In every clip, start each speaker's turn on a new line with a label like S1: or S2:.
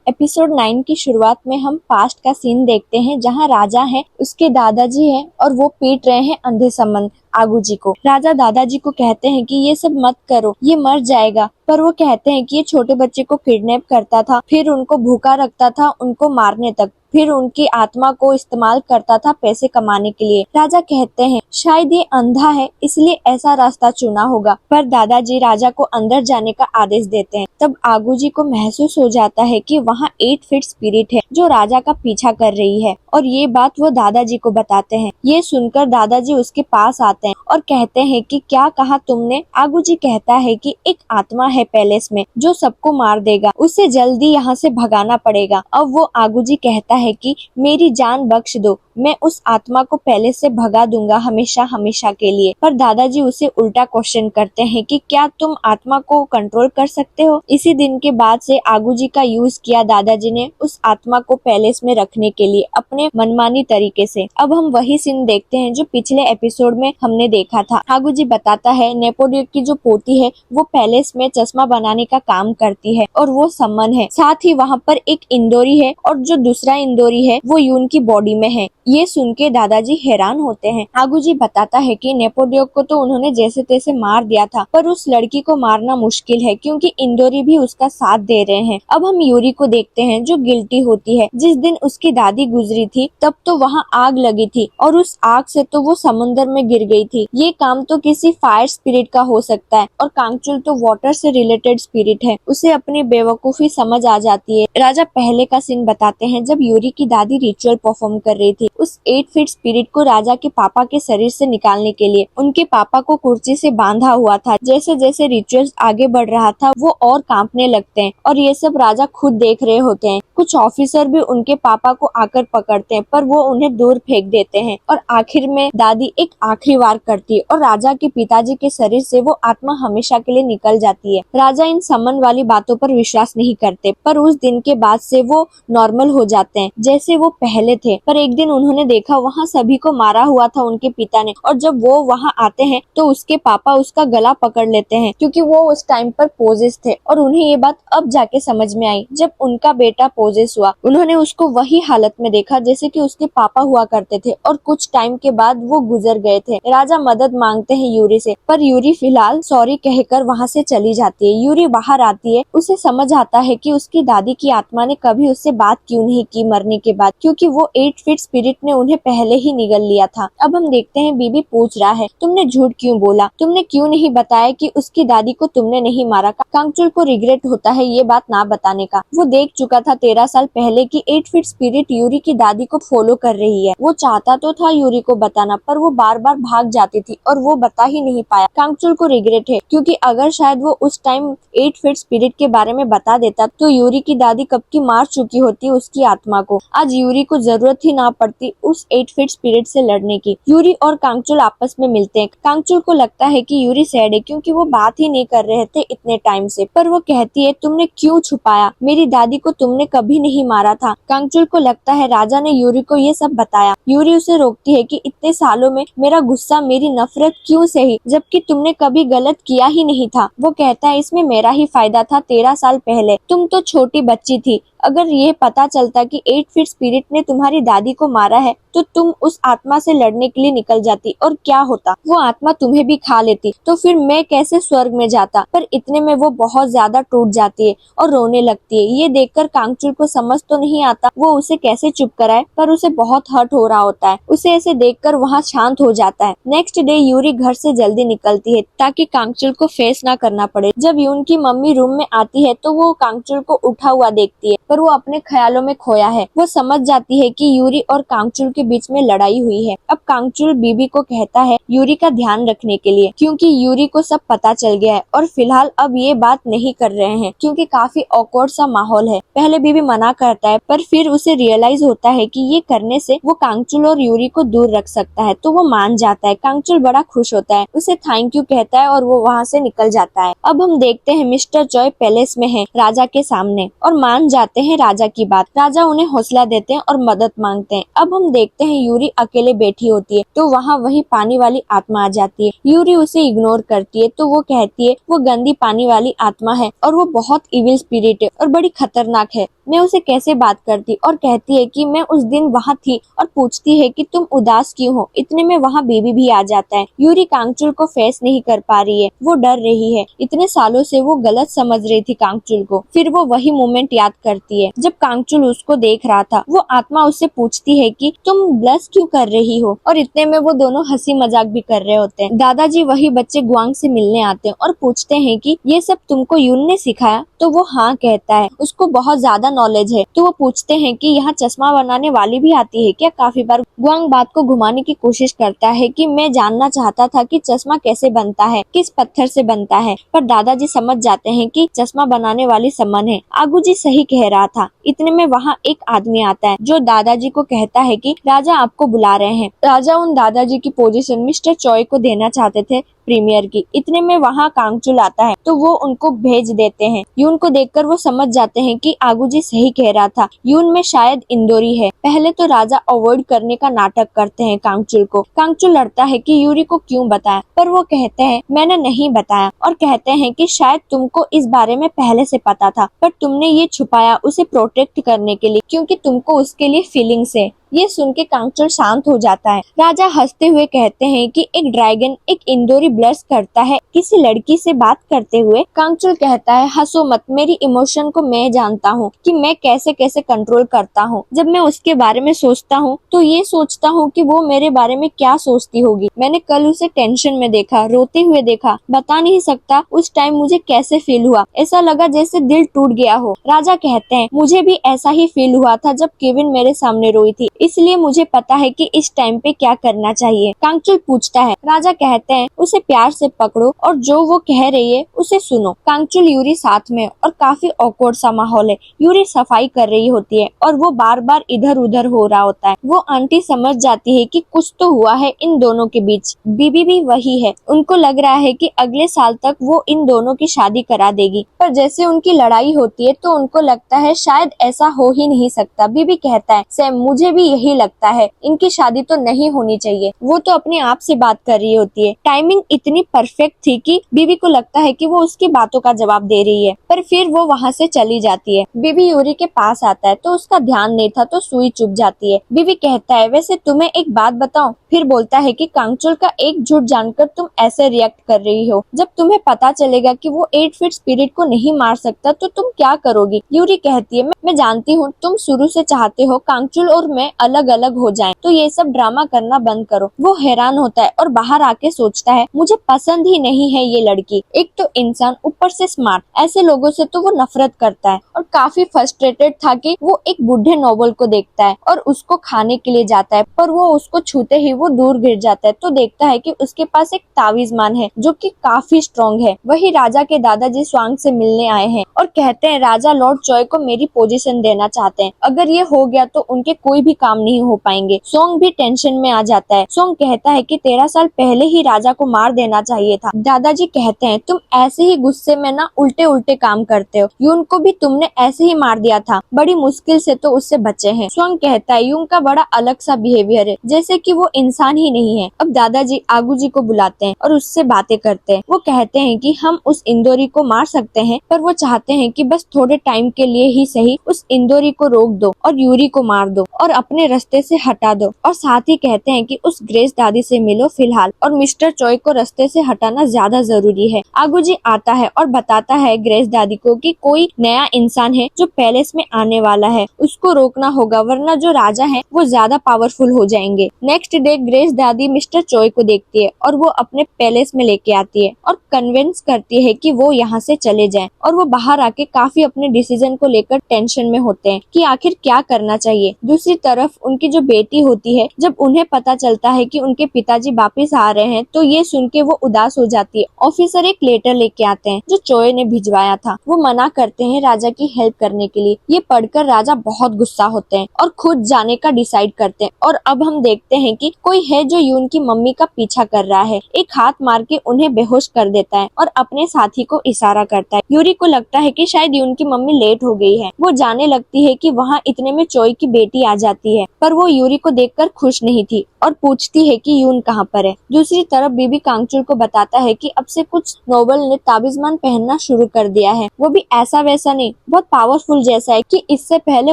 S1: Episode 9 की शुरुआत में हम पास्ट का सीन देखते हैं जहां राजा है, उसके दादाजी हैं और वो पीट रहे हैं अंधे संबंध आगू को। राजा दादाजी को कहते हैं कि ये सब मत करो, ये मर जाएगा, पर वो कहते हैं कि ये छोटे बच्चे को किडनैप करता था, फिर उनको भूखा रखता था, उनको मारने तक, फिर उनकी आत्मा को इस्तेमाल करता था पैसे कमाने के लिए। राजा कहते हैं शायद ये अंधा है इसलिए ऐसा रास्ता चुना होगा, पर दादाजी राजा को अंदर जाने का आदेश देते हैं। तब आगू जी को महसूस हो जाता है कि वहाँ 8 फीट स्पिरिट है जो राजा का पीछा कर रही है और ये बात वो दादाजी को बताते हैं। ये सुनकर दादाजी उसके पास आते हैं और कहते हैं कि क्या कहा तुमने? आगू जी कहता है कि एक आत्मा है पैलेस में जो सबको मार देगा, उसे जल्दी यहाँ से भगाना पड़ेगा। अब वो आगू जी कहता है कि मेरी जान बख्श दो, मैं उस आत्मा को पैलेस से भगा दूंगा हमेशा हमेशा के लिए। पर दादाजी उसे उल्टा क्वेश्चन करते हैं कि क्या तुम आत्मा को कंट्रोल कर सकते हो? इसी दिन के बाद से आगू जी का यूज किया दादाजी ने उस आत्मा को पैलेस में रखने के लिए अपने मनमानी तरीके से। अब हम वही सीन देखते हैं जो पिछले एपिसोड में हमने देखा था। आगू जी बताता है नेपोलियन की जो पोती है वो पैलेस में चश्मा बनाने का काम करती है और वो समन है। साथ ही वहाँ पर एक इंदौरी है और जो दूसरा इंदौरी है वो यून की बॉडी में है। ये सुन के दादाजी हैरान होते हैं। आगू जी बताता है कि नेपोलियन को तो उन्होंने जैसे तैसे मार दिया था, पर उस लड़की को मारना मुश्किल है क्योंकि इंदौरी भी उसका साथ दे रहे हैं। अब हम यूरी को देखते हैं जो गिल्टी होती है। जिस दिन उसकी दादी गुजरी थी तब तो वहाँ आग लगी थी और उस आग से तो वो समुद्र में गिर गई थी। ये काम तो किसी फायर स्पिरिट का हो सकता है और कांगचुल तो वाटर से रिलेटेड स्पिरिट है, उसे अपनी बेवकूफी समझ आ जाती है। राजा पहले का सीन बताते हैं जब यूरी की दादी रिचुअल परफॉर्म कर रही थी। उस 8 फीट स्पिरिट को राजा के पापा के शरीर से निकालने के लिए उनके पापा को कुर्सी से बांधा हुआ था। जैसे जैसे रिचुअल आगे बढ़ रहा था वो और कांपने लगते हैं और ये सब राजा खुद देख रहे होते हैं। कुछ ऑफिसर भी उनके पापा को आकर पकड़ते हैं पर वो उन्हें दूर फेंक देते हैं और आखिर में दादी एक आखिरी वार करती है और राजा के पिताजी के शरीर से वो आत्मा हमेशा के लिए निकल जाती है। राजा इन समन वाली बातों पर विश्वास नहीं करते, पर उस दिन के बाद से वो नॉर्मल हो जाते हैं जैसे वो पहले थे। पर एक दिन उन्होंने देखा वहाँ सभी को मारा हुआ था उनके पिता ने, और जब वो वहाँ आते हैं तो उसके पापा उसका गला पकड़ लेते हैं क्योंकि वो उस टाइम पर पोजेस थे। और उन्हें ये बात अब जाके समझ में आई जब उनका बेटा पोजेस हुआ। उन्होंने उसको वही हालत में देखा जैसे कि उसके पापा हुआ करते थे और कुछ टाइम के बाद वो गुजर गए थे। राजा मदद मांगते हैं यूरी से, पर यूरी फिलहाल सॉरी कहकर वहाँ से चली जाती है। यूरी बाहर आती है, उसे समझ आता है कि उसकी दादी की आत्मा ने कभी उससे बात क्यों नहीं की मरने के बाद, क्योंकि वो 8 फीट स्पिरिट ने उन्हें पहले ही निगल लिया था। अब हम देखते हैं बीबी पूछ रहा है तुमने झूठ क्यों बोला, तुमने क्यों नहीं बताया कि उसकी दादी को तुमने नहीं मारा। कांगचुल को रिग्रेट होता है ये बात ना बताने का। वो देख चुका था 13 साल पहले की 8 फीट स्पिरिट यूरी की दादी को फॉलो कर रही है। वो चाहता तो था यूरी को बताना, पर वो बार बार भाग जाती थी और वो बता ही नहीं पाया। कांगचुल को रिग्रेट है क्योंकि अगर शायद वो उस टाइम 8 फीट स्पिरिट के बारे में बता देता तो यूरी की दादी कब की मार चुकी होती उसकी आत्मा को। आज यूरी को जरूरत ही ना पड़ती उस 8 फीट स्पिरिट से लड़ने की। यूरी और कांगचुल आपस में मिलते हैं। कांगचुल को लगता है कि यूरी सैड है क्योंकि वो बात ही नहीं कर रहे थे इतने टाइम से, पर वो कहती है तुमने क्यों छुपाया, मेरी दादी को तुमने कभी नहीं मारा था। कांगचुल को लगता है राजा ने यूरी को ये सब बताया। यूरी उसे रोकती है कि इतने सालों में मेरा गुस्सा मेरी नफरत क्यों सही जबकि तुमने कभी गलत किया ही नहीं था। वो कहता है इसमें मेरा ही फायदा था 13 साल पहले, तुम तो छोटी बच्ची थी। अगर ये पता चलता कि 8 फीट स्पिरिट ने तुम्हारी दादी को मारा है तो तुम उस आत्मा से लड़ने के लिए निकल जाती और क्या होता, वो आत्मा तुम्हें भी खा लेती तो फिर मैं कैसे स्वर्ग में जाता। पर इतने में वो बहुत ज्यादा टूट जाती है और रोने लगती है। ये देखकर कांगचुल को समझ तो नहीं आता वो उसे कैसे चुप कराए, पर उसे बहुत हर्ट हो रहा होता है। उसे ऐसे देखकर वहाँ शांत हो जाता है। नेक्स्ट डे यूरी घर से जल्दी निकलती है ताकि कांगचुल को फेस ना करना पड़े। जब यून की मम्मी रूम में आती है तो वो कांगचुल को उठा हुआ देखती है, पर वो अपने ख्यालों में खोया है। वो समझ जाती है कि यूरी और कांगचुल के बीच में लड़ाई हुई है। अब कांगचुल बीबी को कहता है यूरी का ध्यान रखने के लिए क्योंकि यूरी को सब पता चल गया है और फिलहाल अब ये बात नहीं कर रहे हैं क्योंकि काफी ऑकवर्ड सा माहौल है। पहले बीबी मना करता है पर फिर उसे रियलाइज होता है कि ये करने से वो कांगचुल और यूरी को दूर रख सकता है तो वो मान जाता है। कांगचुल बड़ा खुश होता है, उसे थैंक यू कहता है और वो वहाँ से निकल जाता है। अब हम देखते हैं मिस्टर जॉय पैलेस में है राजा के सामने और मान जाते हैं हैं राजा की बात। राजा उन्हें हौसला देते हैं और मदद मांगते हैं। अब हम देखते हैं यूरी अकेले बैठी होती है तो वहाँ वही पानी वाली आत्मा आ जाती है। यूरी उसे इग्नोर करती है तो वो कहती है वो गंदी पानी वाली आत्मा है और वो बहुत इविल स्पिरिट है और बड़ी खतरनाक है, मैं उसे कैसे बात करती। और कहती है कि मैं उस दिन वहाँ थी और पूछती है कि तुम उदास क्यों हो। इतने में वहाँ बेबी भी आ जाता है। यूरी कांगचुल को फेस नहीं कर पा रही है, वो डर रही है। इतने सालों से वो गलत समझ रही थी कांगचुल को। फिर वो वही मोमेंट याद करती है जब कांगचुल उसको देख रहा था। वो आत्मा उससे पूछती है कि तुम ब्लश क्यों कर रही हो और इतने में वो दोनों हंसी मजाक भी कर रहे होते हैं। दादाजी वही बच्चे गुआंग से मिलने आते हैं और पूछते हैं कि ये सब तुमको यून ने सिखाया। तो वो हाँ कहता है, उसको बहुत ज्यादा नॉलेज है। तो वो पूछते हैं कि यहाँ चश्मा बनाने वाली भी आती है क्या। काफी बार गुआंग बात को घुमाने की कोशिश करता है कि मैं जानना चाहता था कि चश्मा कैसे बनता है, किस पत्थर से बनता है। पर दादाजी समझ जाते हैं कि चश्मा बनाने वाली समन है। आगूजी सही कह रहा था। इतने में वहाँ एक आदमी आता है जो दादाजी को कहता है कि राजा आपको बुला रहे हैं। राजा उन दादाजी की पोजीशन मिस्टर चॉय को देना चाहते थे प्रीमियर की। इतने में वहाँ कांगचुल आता है तो वो उनको भेज देते हैं। यून को देखकर वो समझ जाते हैं कि आगूजी सही कह रहा था, यून में शायद इंदोरी है। पहले तो राजा अवॉइड करने का नाटक करते हैं कांगचुल को। कांगचुल लड़ता है कि यूरी को क्यों बताया, पर वो कहते हैं मैंने नहीं बताया और कहते हैं कि शायद तुमको इस बारे में पहले से पता था पर तुमने ये छुपाया उसे प्रोटेक्ट करने के लिए, क्योंकि तुमको उसके लिए फीलिंग्स है। ये सुन के कांगचुल शांत हो जाता है। राजा हंसते हुए कहते हैं कि एक ड्रैगन एक इंदोरी ब्लश करता है किसी लड़की से बात करते हुए। कांगचुल कहता है हंसो मत, मेरी इमोशन को मैं जानता हूँ कि मैं कैसे कैसे कंट्रोल करता हूँ। जब मैं उसके बारे में सोचता हूँ तो ये सोचता हूँ कि वो मेरे बारे में क्या सोचती होगी। मैंने कल उसे टेंशन में देखा, रोते हुए देखा, बता नहीं सकता उस टाइम मुझे कैसे फील हुआ। ऐसा लगा जैसे दिल टूट गया हो। राजा कहते हैं मुझे भी ऐसा ही फील हुआ था जब केविन मेरे सामने रोई थी, इसलिए मुझे पता है कि इस टाइम पे क्या करना चाहिए। कांगचुल पूछता है, राजा कहते हैं उसे प्यार से पकड़ो और जो वो कह रही है उसे सुनो। कांगचुल यूरी साथ में और काफी ऑकवर्ड सा माहौल है। यूरी सफाई कर रही होती है और वो बार बार इधर उधर हो रहा होता है। वो आंटी समझ जाती है कि कुछ तो हुआ है इन दोनों के बीच। बीबी भी वही है, उनको लग रहा है कि अगले साल तक वो इन दोनों की शादी करा देगी। पर जैसे उनकी लड़ाई होती है तो उनको लगता है शायद ऐसा हो ही नहीं सकता। बीबी कहता है सैम मुझे भी यही लगता है, इनकी शादी तो नहीं होनी चाहिए। वो तो अपने आप से बात कर रही होती है। टाइमिंग इतनी परफेक्ट थी कि बीबी को लगता है कि वो उसकी बातों का जवाब दे रही है, पर फिर वो वहाँ से चली जाती है। बीबी यूरी के पास आता है तो उसका ध्यान नहीं था तो सुई चुभ जाती है। बीबी कहता है वैसे तुम्हें एक बात बताऊं। फिर बोलता है कि कांगचुल का एक झूठ जानकर तुम ऐसे रिएक्ट कर रही हो। जब तुम्हें पता चलेगा कि वो 8 फीट स्पिरिट को नहीं मार सकता तो तुम क्या करोगी। यूरी कहती है मैं जानती हूँ तुम शुरू से चाहते हो कांगचुल और मैं अलग अलग हो जाएं, तो ये सब ड्रामा करना बंद करो। वो हैरान होता है और बाहर आके सोचता है मुझे पसंद ही नहीं है ये लड़की। एक तो इंसान ऊपर से स्मार्ट, ऐसे लोगों से तो वो नफरत करता है। और काफी फ्रस्ट्रेटेड था कि वो एक बूढ़े नोबल को देखता है और उसको खाने के लिए जाता है, पर वो उसको छूते ही वो दूर गिर जाता है। तो देखता है कि उसके पास एक तावीजमान है जो कि काफी स्ट्रॉन्ग है। वही राजा के दादाजी स्वांग से मिलने आए हैं और कहते हैं राजा लॉर्ड चॉय को मेरी पोजीशन देना चाहते हैं। अगर ये हो गया तो उनके कोई भी काम नहीं हो पाएंगे। सोंग भी टेंशन में आ जाता है। सोंग कहता है कि 13 साल पहले ही राजा को मार देना चाहिए था। दादाजी कहते हैं तुम ऐसे ही गुस्से में ना उल्टे उल्टे काम करते हो। यून को भी तुमने ऐसे ही मार दिया था, बड़ी मुश्किल से तो उससे बचे हैं। सोंग कहता है यून का बड़ा अलग सा बिहेवियर है, जैसे कि वो इंसान ही नहीं है। अब दादाजी आगूजी को बुलाते हैं और उससे बातें करते हैं। वो कहते हैं कि हम उस इंदोरी को मार सकते हैं, पर वो चाहते हैं कि बस थोड़े टाइम के लिए ही सही उस इंदोरी को रोक दो और यूरी को मार दो और अपने रास्ते से हटा दो। और साथ ही कहते हैं कि उस ग्रेस दादी से मिलो फिलहाल और मिस्टर चॉय को रास्ते से हटाना ज्यादा जरूरी है। आगूजी आता है और बताता है ग्रेस दादी को कि कोई नया इंसान है जो पैलेस में आने वाला है, उसको रोकना होगा वरना जो राजा है वो ज्यादा पावरफुल हो जाएंगे। नेक्स्ट डे ग्रेस दादी मिस्टर चॉय को देखती है और वो अपने पैलेस में लेके आती है और कन्विंस करती है कि वो यहाँ से चले जाएं। और वो बाहर आके काफी अपने डिसीजन को लेकर टेंशन में होते हैं कि आखिर क्या करना चाहिए। दूसरी तरफ उनकी जो बेटी होती है, जब उन्हें पता चलता है कि उनके पिताजी वापिस आ रहे हैं तो ये सुन सुन के वो उदास हो जाती है। ऑफिसर एक लेटर लेके आते हैं जो चोय ने भिजवाया था। वो मना करते हैं राजा की हेल्प करने के लिए। ये पढ़कर राजा बहुत गुस्सा होते हैं और खुद जाने का डिसाइड करते हैं। और अब हम देखते हैं कि कोई है जो यून की मम्मी का पीछा कर रहा है। एक हाथ मार के उन्हें बेहोश कर देता है और अपने साथी को इशारा करता है। यूरी को लगता है कि शायद यून की मम्मी लेट हो गई है। वो जाने लगती है कि वहाँ इतने में चोय की बेटी आ जाती है, पर वो यूरी को देखकर खुश नहीं थी और पूछती है कि यून कहाँ पर है। दूसरी तरफ बीबी कांगचुल को बताता है कि अब से कुछ नोबल ने ताबिजमान पहनना शुरू कर दिया है। वो भी ऐसा वैसा नहीं, बहुत पावरफुल जैसा है कि इससे पहले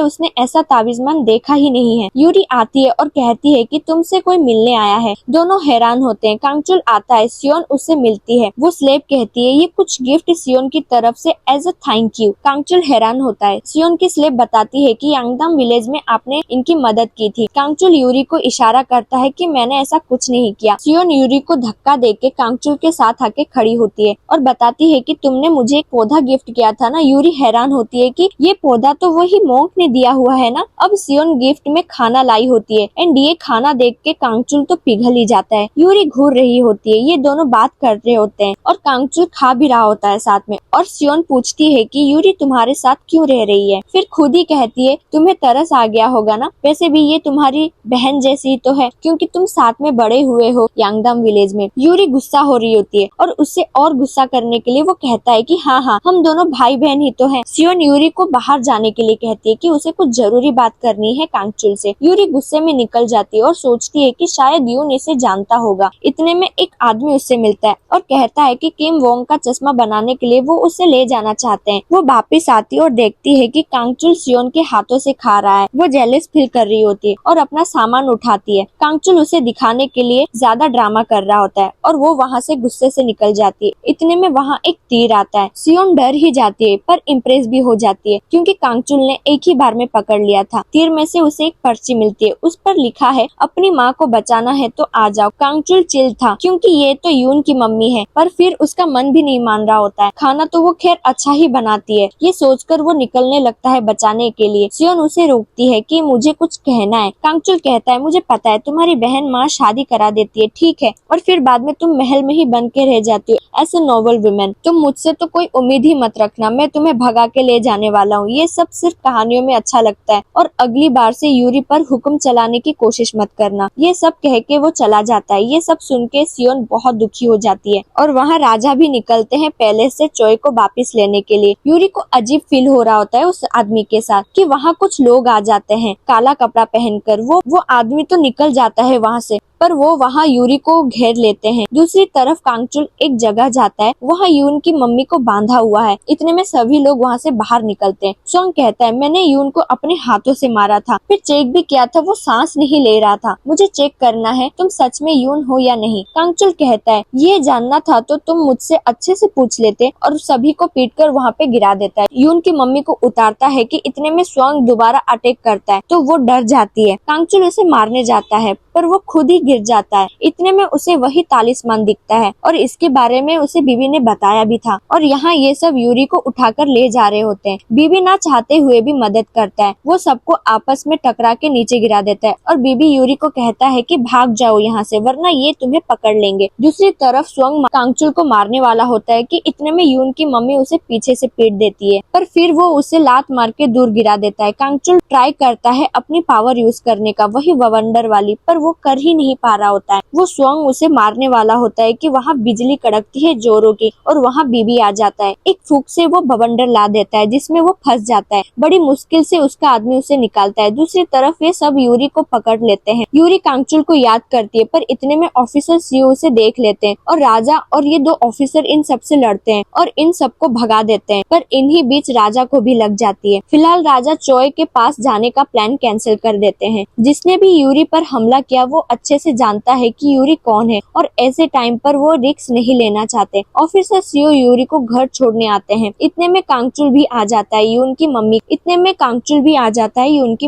S1: उसने ऐसा ताबिजमान देखा ही नहीं है। यूरी आती है और कहती है कि तुमसे कोई मिलने आया है। दोनों हैरान होते हैं। कांगचुल आता है, सियोन उससे मिलती है। वो स्लेव कहती है ये कुछ गिफ्ट सियोन की तरफ से एज अ थैंक यू। कांगचुल हैरान होता है। सियोन की स्लेव बताती है कि यांगदाम विलेज में आपने इनकी मदद की थी। कांगचुल यूरी को इशारा करता है कि मैंने ऐसा कुछ नहीं किया। सियोन यूरी को धक्का देके कांगचुल के साथ आके खड़ी होती है और बताती है कि तुमने मुझे एक पौधा गिफ्ट किया था ना। यूरी हैरान होती है कि ये पौधा तो वही मोंक ने दिया हुआ है ना। अब सियोन गिफ्ट में खाना लाई होती है एंड ये खाना देख के कांगचुल तो पिघल ही जाता है। यूरी घूर रही होती है। ये दोनों बात कर रहे होते हैं और कांगचुल खा भी रहा होता है साथ में। और सियोन पूछती है कि यूरी तुम्हारे साथ क्यों रह रही है। फिर खुद ही कहती है तुम्हें तरस आ गया होगा ना। वैसे भी ये तुम्हारी बहन जैसी तो है क्योंकि तुम साथ में बड़े हुए हो यांगदाम विलेज में। यूरी गुस्सा हो रही होती है और उससे और गुस्सा करने के लिए वो कहता है कि हाँ हम दोनों भाई बहन ही तो हैं। सियोन यूरी को बाहर जाने के लिए कहती है कि उसे कुछ जरूरी बात करनी है कांगचुल से। यूरी गुस्से में निकल जाती है और सोचती है कि शायद यून इसे जानता होगा। इतने में एक आदमी उससे मिलता है और कहता है कि किम वोंग का चश्मा बनाने के लिए वो उसे ले जाना चाहते हैं। वो वापिस आती है और देखती है कि कांगचुल सियोन के हाथों से खा रहा है। वो जेलस फील कर रही होती है और अपना सामान उठाती है। कांगचुल उसे दिखाने के लिए ज्यादा ड्रामा कर रहा होता है और वो वहाँ से गुस्से से निकल जाती है। इतने में वहाँ एक तीर आता है। सियोन डर ही जाती है पर इम्प्रेस भी हो जाती है क्योंकि कांगचुल ने एक ही बार में पकड़ लिया था। तीर में से उसे एक पर्ची मिलती है। उस पर लिखा है अपनी माँ को बचाना है तो आ जाओ। कांगचुल चिल था क्योंकि ये तो यून की मम्मी है, पर फिर उसका मन भी नहीं मान रहा होता है। खाना तो वो खैर अच्छा ही बनाती है। ये सोचकर वो निकलने लगता है बचाने के लिए। सियोन उसे रोकती है कि मुझे कुछ कहना है। कांगचुल कहता है मुझे पता है तुम्हारी बहन माँ शादी करा देती है, ठीक है, और फिर बाद में तुम महल में ही बन के रह जाती हो एज ए नोबल वुमेन। तुम मुझसे तो कोई उम्मीद ही मत रखना, मैं तुम्हें भगा के ले जाने वाला हूँ। ये सब सिर्फ कहानियों में अच्छा लगता है और अगली बार से यूरी पर हुक्म चलाने की कोशिश मत करना। ये सब कह के वो चला जाता है। ये सब सुन के सियोन बहुत दुखी हो जाती है और वहाँ राजा भी निकलते हैं पैलेस से चोय को वापिस लेने के लिए। यूरी को अजीब फील हो रहा होता है उस आदमी के साथ कि वहाँ कुछ लोग आ जाते हैं काला कपड़ा पहनकर। वो आदमी तो निकल जाता है वहाँ से, पर वो वहाँ यूरी को घेर लेते हैं। दूसरी तरफ कांगचुल एक जगह जाता है, वहाँ यून की मम्मी को बांधा हुआ है। इतने में सभी लोग वहाँ से बाहर निकलते हैं। सोंग कहता है मैंने यून को अपने हाथों से मारा था, फिर चेक भी किया था, वो सांस नहीं ले रहा था। मुझे चेक करना है तुम सच में यून हो या नहीं। कांगचुल कहता है ये जानना था तो तुम मुझसे अच्छे से पूछ लेते, और सभी को पीट कर वहाँ पे गिरा देता है। यून की मम्मी को उतारता है कि इतने में सोंग दोबारा अटैक करता है तो वो डर जाती है। कांगचुल उसे मारने जाता है पर वो खुद ही गिर जाता है। इतने में उसे वही तालिस्मान दिखता है और इसके बारे में उसे बीबी ने बताया भी था। और यहाँ ये सब यूरी को उठाकर ले जा रहे होते हैं। बीबी ना चाहते हुए भी मदद करता है। वो सबको आपस में टकरा के नीचे गिरा देता है और बीबी यूरी को कहता है कि भाग जाओ यहाँ से वरना ये तुम्हें पकड़ लेंगे। दूसरी तरफ सोंग कांगचुल को मारने वाला होता है कि इतने में यून की मम्मी उसे पीछे से पीट देती है, पर फिर वो उसे लात मार के दूर गिरा देता है। कांगचुल ट्राई करता है अपनी पावर यूज करने का, वही ववंडर वाली, पर वो कर ही नहीं पा रहा होता है। वो सोंग उसे मारने वाला होता है कि वहाँ बिजली कड़कती है जोरों की और वहाँ बीबी आ जाता है। एक फूंक से वो बवंडर ला देता है जिसमें वो फंस जाता है। बड़ी मुश्किल से उसका आदमी उसे निकालता है। दूसरी तरफ ये सब यूरी को पकड़ लेते हैं। यूरी कांगचुल को याद करती है, पर इतने में ऑफिसर सीओ उसे देख लेते हैं और राजा और ये दो ऑफिसर इन सब से लड़ते हैं और इन सबको भगा देते हैं, पर इन्हीं बीच राजा को भी लग जाती है। फिलहाल राजा चोय के पास जाने का प्लान कैंसिल कर देते हैं। जिसने भी यूरी पर हमला किया वो अच्छे से जानता है कि यूरी कौन है और ऐसे टाइम पर वो रिस्क नहीं लेना चाहते। ऑफिसर सीओ यूरी को घर छोड़ने आते हैं। इतने में कांगचुल भी आ जाता है यून की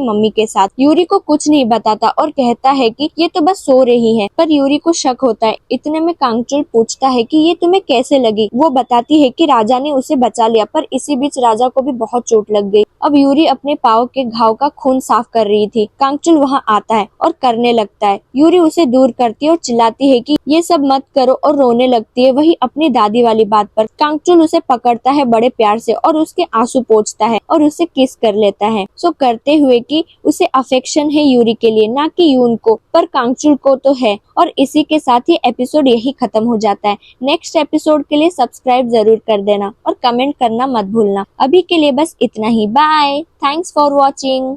S1: मम्मी के साथ। यूरी को कुछ नहीं बताता और कहता है कि ये तो बस सो रही है, पर यूरी को शक होता है। इतने में कांगचुल पूछता है कि ये तुम्हें कैसे लगी। वो बताती है कि राजा ने उसे बचा लिया, पर इसी बीच राजा को भी बहुत चोट लग गई। अब यूरी अपने पाँव के घाव का खून साफ कर रही थी। कांगचुल वहाँ आता है और करने लगता है। यूरी उसे दूर करती है और चिल्लाती है कि ये सब मत करो और रोने लगती है, वही अपनी दादी वाली बात पर। कांगचुल उसे पकड़ता है बड़े प्यार से और उसके आंसू पोंछता है और उसे किस कर लेता है, सो करते हुए कि उसे अफेक्शन है यूरी के लिए, ना कि यून को, पर कांगचुल को तो है। और इसी के साथ ही एपिसोड यही खत्म हो जाता है। नेक्स्ट एपिसोड के लिए सब्सक्राइब जरूर कर देना और कमेंट करना मत भूलना। अभी के लिए बस इतना ही। Bye, thanks for watching.